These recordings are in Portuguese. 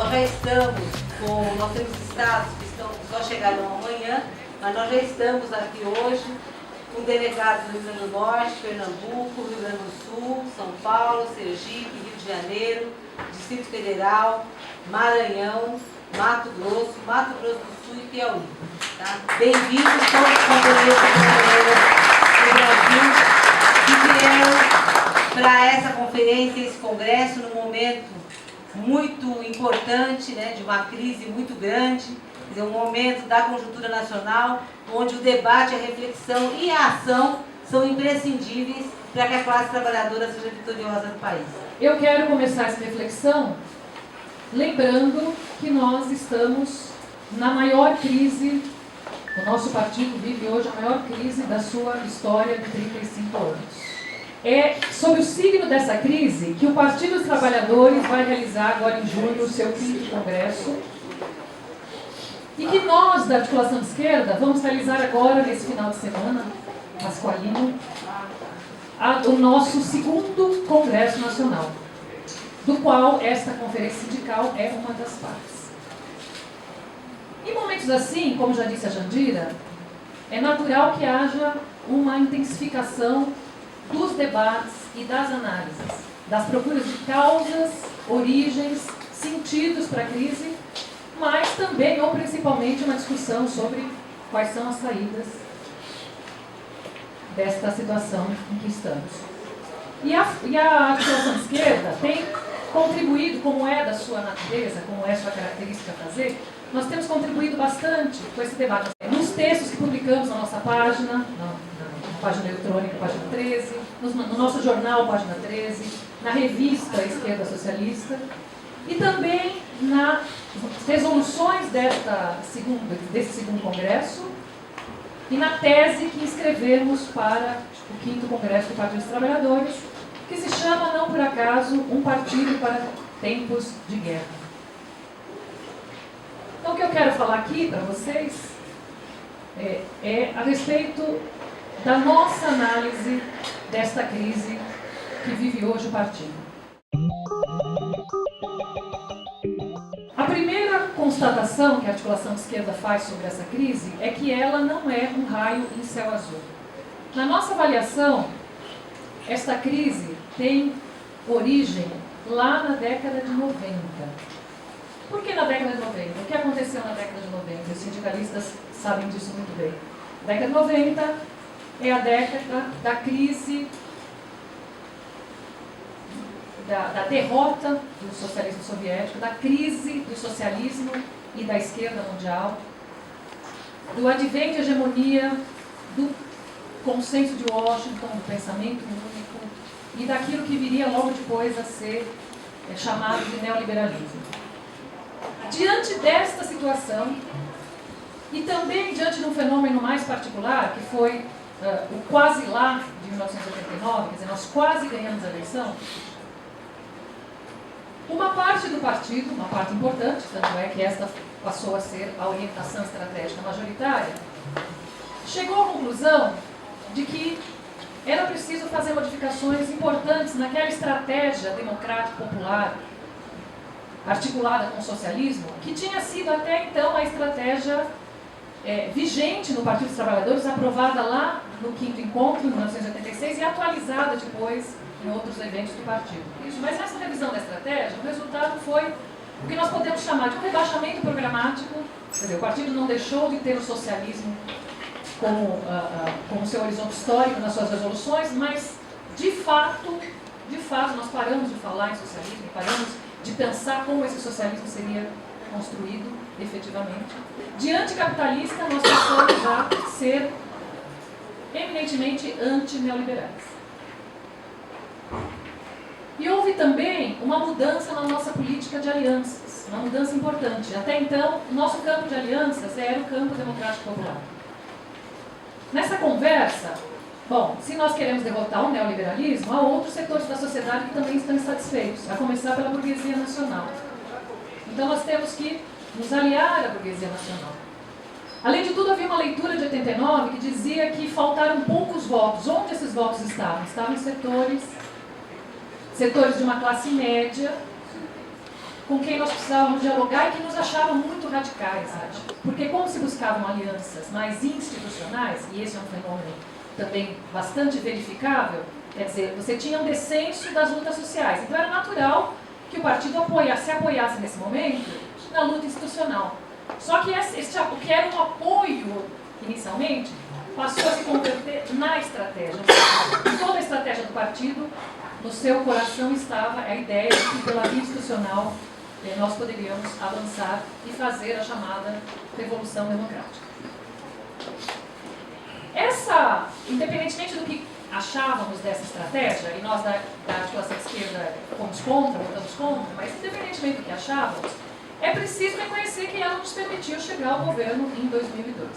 nós temos estados que só chegaram amanhã, mas nós já estamos aqui hoje com delegados do Rio Grande do Norte, Pernambuco, Rio Grande do Sul, São Paulo, Sergipe, Rio de Janeiro, Distrito Federal, Maranhão, Mato Grosso do Sul e Piauí. Tá? Bem-vindos todos os companheiros e companheiras do Brasil que vieram para essa conferência, esse congresso, num momento muito importante, né, de uma crise muito grande, quer dizer, um momento da conjuntura nacional, onde o debate, a reflexão e a ação são imprescindíveis para que a classe trabalhadora seja vitoriosa no país. Eu quero começar essa reflexão lembrando que nós estamos na maior crise, o nosso partido vive hoje a maior crise da sua história de 35 anos. É sob o signo dessa crise que o Partido dos Trabalhadores vai realizar agora em julho o seu 5º congresso e que nós, da Articulação de Esquerda, vamos realizar agora, nesse final de semana, pascualino, o nosso 2º Congresso Nacional, do qual esta conferência sindical é uma das partes. Em momentos assim, como já disse a Jandira, é natural que haja uma intensificação dos debates e das análises, das procuras de causas, origens, sentidos para a crise, mas também, ou principalmente, uma discussão sobre quais são as saídas desta situação em que estamos. E a articulação de esquerda tem contribuído, como é da sua natureza, como é sua característica fazer, nós temos contribuído bastante com esse debate. Nos textos que publicamos na nossa página, na página eletrônica, página 13, no nosso jornal, página 13, na revista Esquerda Socialista, e também nas resoluções desse 2º Congresso e na tese que escrevemos para o 5º Congresso do Partido dos Trabalhadores, que se chama, não por acaso, Um Partido para Tempos de Guerra. Então, o que eu quero falar aqui para vocês é a respeito da nossa análise desta crise que vive hoje o partido. A primeira constatação que a articulação de esquerda faz sobre essa crise é que ela não é um raio em céu azul. Na nossa avaliação, esta crise tem origem lá na década de 90. Por que na década de 90? O que aconteceu na década de 90? Os sindicalistas sabem disso muito bem. A década de 90 é a década da crise, da derrota do socialismo soviético, da crise do socialismo e da esquerda mundial, do advento e hegemonia do consenso de Washington, do pensamento único e daquilo que viria logo depois a ser chamado de neoliberalismo. Diante desta situação, e também diante de um fenômeno mais particular, que foi o quase lá de 1989, quer dizer, nós quase ganhamos a eleição, uma parte do partido, uma parte importante, tanto é que esta passou a ser a orientação estratégica majoritária, chegou à conclusão de que era preciso fazer modificações importantes naquela estratégia democrático-popular articulada com o socialismo, que tinha sido até então a estratégia vigente no Partido dos Trabalhadores, aprovada lá no 5º encontro, em 1986, e atualizada depois em outros eventos do partido. Mas nessa revisão da estratégia, o resultado foi o que nós podemos chamar de um rebaixamento programático. Quer dizer, o partido não deixou de ter o socialismo como seu horizonte histórico nas suas resoluções, mas, de fato, nós paramos de falar em socialismo, paramos de pensar como esse socialismo seria construído efetivamente. De anticapitalista, nós passamos a ser eminentemente anti-neoliberais. E houve também uma mudança na nossa política de alianças, uma mudança importante. Até então, o nosso campo de alianças era o campo democrático popular. Nessa conversa, bom, se nós queremos derrotar o neoliberalismo, há outros setores da sociedade que também estão insatisfeitos, a começar pela burguesia nacional. Então nós temos que nos aliar à burguesia nacional. Além de tudo, havia uma leitura de 89 que dizia que faltaram poucos votos. Onde esses votos estavam? Estavam em setores de uma classe média com quem nós precisávamos dialogar e que nos achavam muito radicais, porque como se buscavam alianças mais institucionais, e esse é um fenômeno também bastante verificável, quer dizer, você tinha um descenso das lutas sociais, então era natural que o partido se apoiasse nesse momento na luta institucional. Só que o que era um apoio inicialmente passou a se converter na estratégia. Toda a estratégia do partido, no seu coração estava a ideia de que pela via institucional nós poderíamos avançar e fazer a chamada revolução democrática. Independentemente do que achávamos dessa estratégia, e nós da articulação esquerda fomos contra, votamos contra, mas independentemente do que achávamos, é preciso reconhecer que ela nos permitiu chegar ao governo em 2002.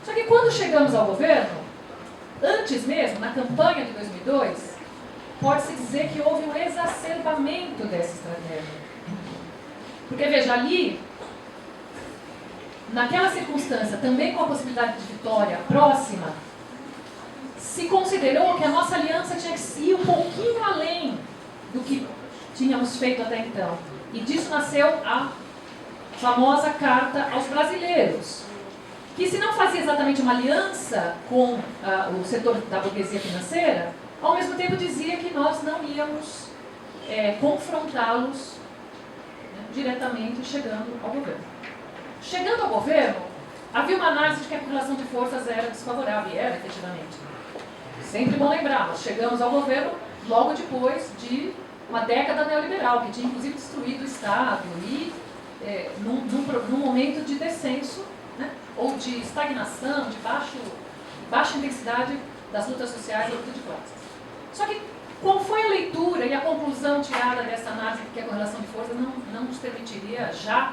Só que quando chegamos ao governo, antes mesmo, na campanha de 2002, pode-se dizer que houve um exacerbamento dessa estratégia. Porque, veja, ali, naquela circunstância, também com a possibilidade de vitória próxima, se considerou que a nossa aliança tinha que ir um pouquinho além do que tínhamos feito até então. E disso nasceu a famosa Carta aos Brasileiros, que se não fazia exatamente uma aliança com o setor da burguesia financeira, ao mesmo tempo dizia que nós não íamos confrontá-los, né, diretamente chegando ao governo. Chegando ao governo, havia uma análise de que a correlação de forças era desfavorável, e era efetivamente. Sempre bom lembrar, nós chegamos ao governo logo depois de uma década neoliberal, que tinha inclusive destruído o Estado e num momento de descenso, né, ou de estagnação, de baixa intensidade das lutas sociais e luta de classes. Só que, qual foi a leitura e a conclusão tirada dessa análise de que a correlação de forças não nos permitiria já,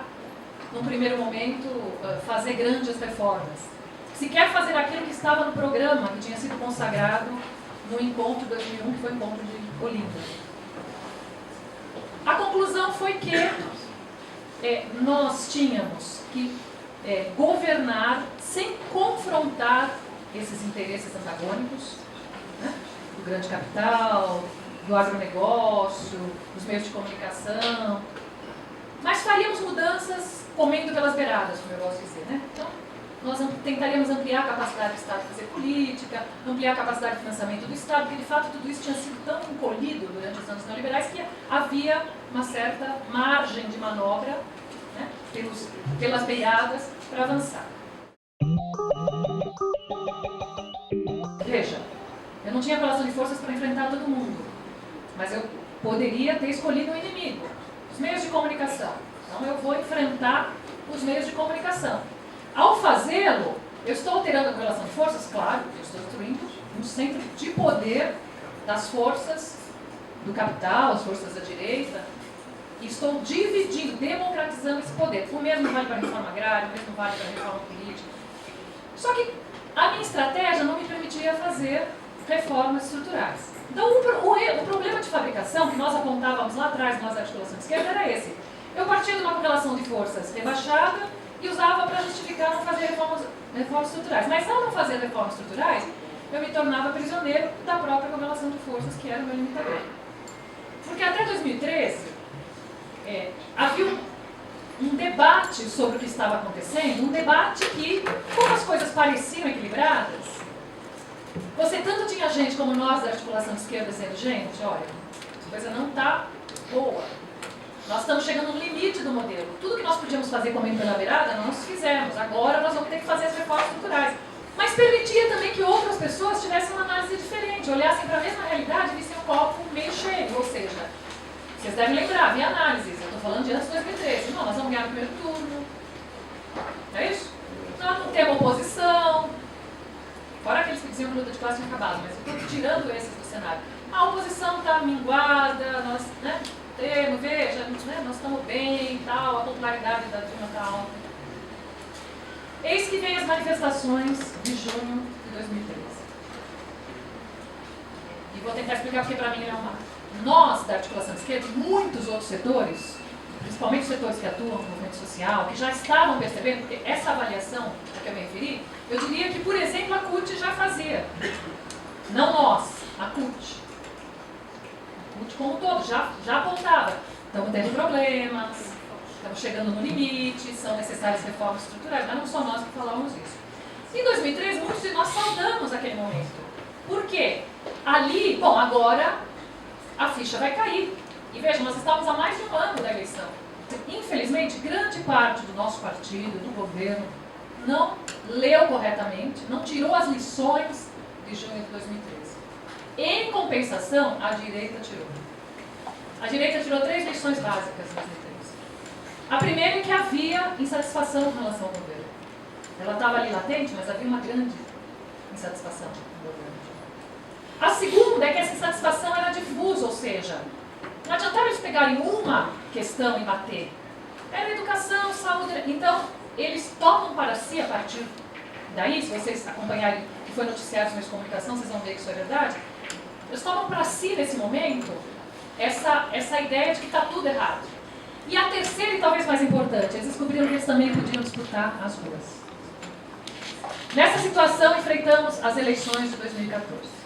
num primeiro momento, fazer grandes reformas? Se quer fazer aquilo que estava no programa, que tinha sido consagrado no encontro de 2001, que foi o encontro de Olinda. A conclusão foi que nós tínhamos que governar sem confrontar esses interesses antagônicos, né, do grande capital, do agronegócio, dos meios de comunicação, mas faríamos mudanças comendo pelas beiradas, como eu gosto de dizer, né? Então, nós tentaríamos ampliar a capacidade do Estado de fazer política, ampliar a capacidade de financiamento do Estado, porque de fato tudo isso tinha sido tão encolhido durante os anos neoliberais que havia uma certa margem de manobra, né, pelas beiradas para avançar. Veja, eu não tinha correlação de forças para enfrentar todo mundo, mas eu poderia ter escolhido um inimigo, os meios de comunicação. Então eu vou enfrentar os meios de comunicação. Ao fazê-lo, eu estou alterando a correlação de forças, claro, eu estou destruindo um centro de poder das forças do capital, as forças da direita, e estou dividindo, democratizando esse poder. O mesmo vale para a reforma agrária, o mesmo vale para a reforma política. Só que a minha estratégia não me permitia fazer reformas estruturais. Então, o problema de fabricação que nós apontávamos lá atrás, nós da articulação de esquerda, era esse. Eu partia de uma correlação de forças rebaixada e usava para justificar não fazer reformas estruturais. Mas ao não fazer reformas estruturais, eu me tornava prisioneiro da própria correlação de forças, que era o meu limitador. Porque até 2013, havia um debate sobre o que estava acontecendo, um debate que, como as coisas pareciam equilibradas, você tanto tinha gente como nós da articulação de esquerda dizendo, gente, olha, a coisa não está boa. Nós estamos chegando no limite do modelo. Tudo que nós podíamos fazer comendo pela beirada, nós fizemos. Agora nós vamos ter que fazer as reformas estruturais. Mas permitia também que outras pessoas tivessem uma análise diferente, olhassem para a mesma realidade e vissem o copo meio cheio. Ou seja, vocês devem lembrar, minha análise, eu estou falando de antes de 2013. Não, nós vamos ganhar no primeiro turno. É isso? Nós não temos oposição. Fora aqueles que diziam que a luta de classe tinha acabado, mas eu estou tirando esses do cenário. A oposição está minguada, nós, né? Veja, né, nós estamos bem e tal, a popularidade da Dilma está alta. Eis que vem as manifestações de junho de 2013. E vou tentar explicar porque para mim é uma... Nós, da articulação de esquerda, e muitos outros setores, principalmente os setores que atuam no movimento social, que já estavam percebendo, porque essa avaliação a que eu me referi, eu diria que, por exemplo, a CUT já fazia. Não nós, a CUT. Como um todo, já apontava. estamos tendo problemas, estamos chegando no limite, são necessárias reformas estruturais, mas não só nós que falamos isso. Em 2013, muitos de nós saudamos aquele momento. Por quê? Ali, bom, agora a ficha vai cair. E veja, nós estávamos há mais de um ano da eleição. Infelizmente, grande parte do nosso partido, do governo, não leu corretamente, não tirou as lições de junho de 2013. Em compensação, a direita tirou. A direita tirou 3 lições básicas em 2013. A primeira é que havia insatisfação em relação ao governo. Ela estava ali latente, mas havia uma grande insatisfação no governo. A segunda é que essa insatisfação era difusa, ou seja, não adiantava eles pegarem uma questão e bater. Era educação, saúde. Então, eles tomam para si, a partir daí, se vocês acompanharem que foi noticiado nos meios de comunicação, vocês vão ver que isso é verdade. Eles tomam para si, nesse momento, essa ideia de que está tudo errado. E a terceira, e talvez mais importante, eles descobriram que eles também podiam disputar as ruas. Nessa situação, enfrentamos as eleições de 2014.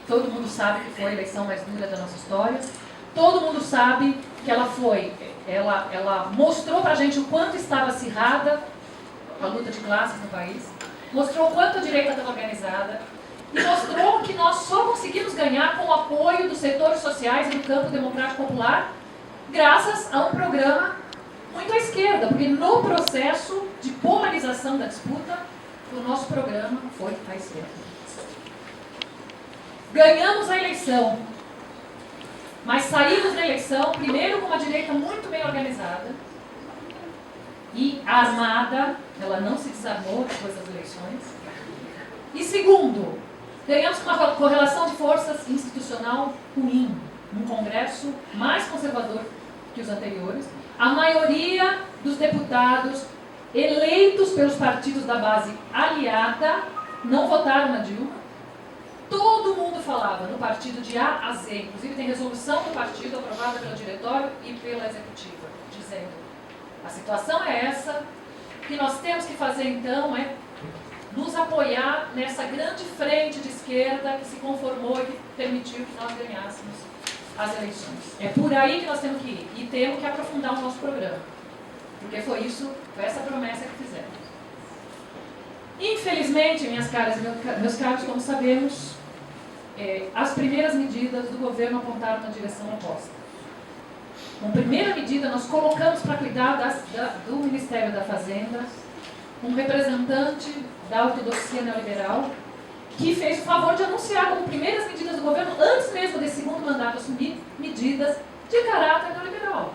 Todo mundo sabe que foi a eleição mais dura da nossa história. Todo mundo sabe que ela mostrou para a gente o quanto estava acirrada a luta de classes no país, mostrou o quanto a direita estava organizada e mostrou que nós só conseguimos ganhar com o apoio dos setores sociais e do campo democrático popular graças a um programa muito à esquerda, porque no processo de polarização da disputa, o nosso programa foi à esquerda. Ganhamos a eleição, mas saímos da eleição, primeiro com uma direita muito bem organizada e armada, ela não se desarmou depois das eleições. E segundo, ganhamos com uma correlação de forças institucional ruim, um Congresso mais conservador que os anteriores. A maioria dos deputados eleitos pelos partidos da base aliada não votaram na Dilma. Todo mundo falava no partido de A a Z, inclusive tem resolução do partido aprovada pelo diretório e pela executiva, dizendo: a situação é essa, o que nós temos que fazer então é nos apoiar nessa grande frente de esquerda que se conformou e que permitiu que nós ganhássemos as eleições. É por aí que nós temos que ir e temos que aprofundar o nosso programa, porque foi essa promessa que fizemos. Infelizmente, minhas caras e meus caros, como sabemos, as primeiras medidas do governo apontaram na direção oposta. Como primeira medida, nós colocamos para cuidar do Ministério da Fazenda um representante da ortodoxia neoliberal que fez o favor de anunciar como primeiras medidas do governo, antes mesmo desse segundo mandato assumir, medidas de caráter neoliberal.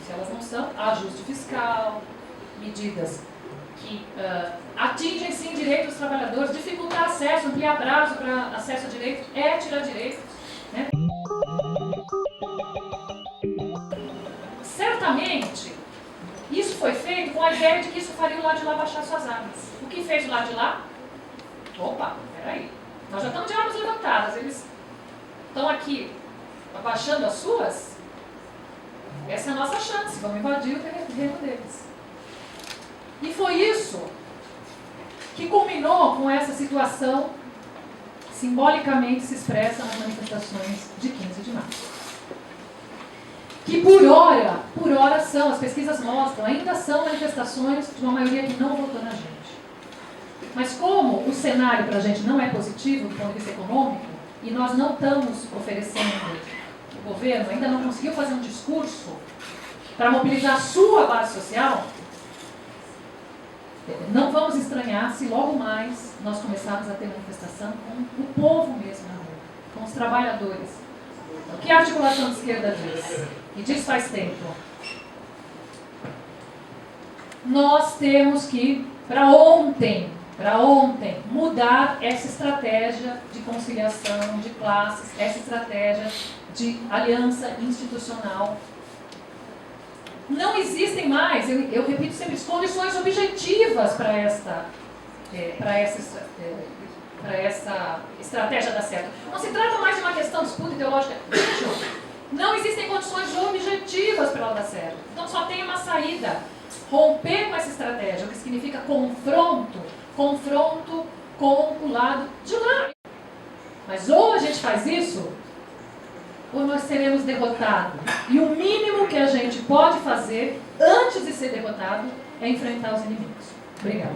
Se elas não são, ajuste fiscal, medidas que atingem sim direitos dos trabalhadores, dificultar acesso, ampliar prazo para acesso a direitos, é tirar direitos. Né? Certamente, isso foi feito com a ideia de que isso faria o lado de lá baixar suas armas. O que fez o lado de lá? Opa, peraí, nós já estamos de armas levantadas, eles estão aqui abaixando as suas? Essa é a nossa chance, vamos invadir o terreno deles. E foi isso que culminou com essa situação simbolicamente se expressa nas manifestações de 15 de março. Que por hora são, as pesquisas mostram, ainda são manifestações de uma maioria que não votou na gente. Mas como o cenário para a gente não é positivo do ponto de vista econômico, e nós não estamos oferecendo, o governo ainda não conseguiu fazer um discurso para mobilizar a sua base social, não vamos estranhar se logo mais nós começarmos a ter manifestação com o povo mesmo na rua, com os trabalhadores. O que a articulação de esquerda diz? E diz faz tempo. Nós temos que, para ontem, mudar essa estratégia de conciliação de classes, essa estratégia de aliança institucional. Não existem mais, eu repito sempre, condições objetivas para essa estratégia dar certo. Não se trata mais de uma questão de disputa ideológica. Não existem condições objetivas para ela dar certo. Então só tem uma saída: romper com essa estratégia, o que significa confronto com o lado de lá. Mas ou a gente faz isso, ou nós seremos derrotados? E o mínimo que a gente pode fazer antes de ser derrotado é enfrentar os inimigos. Obrigada.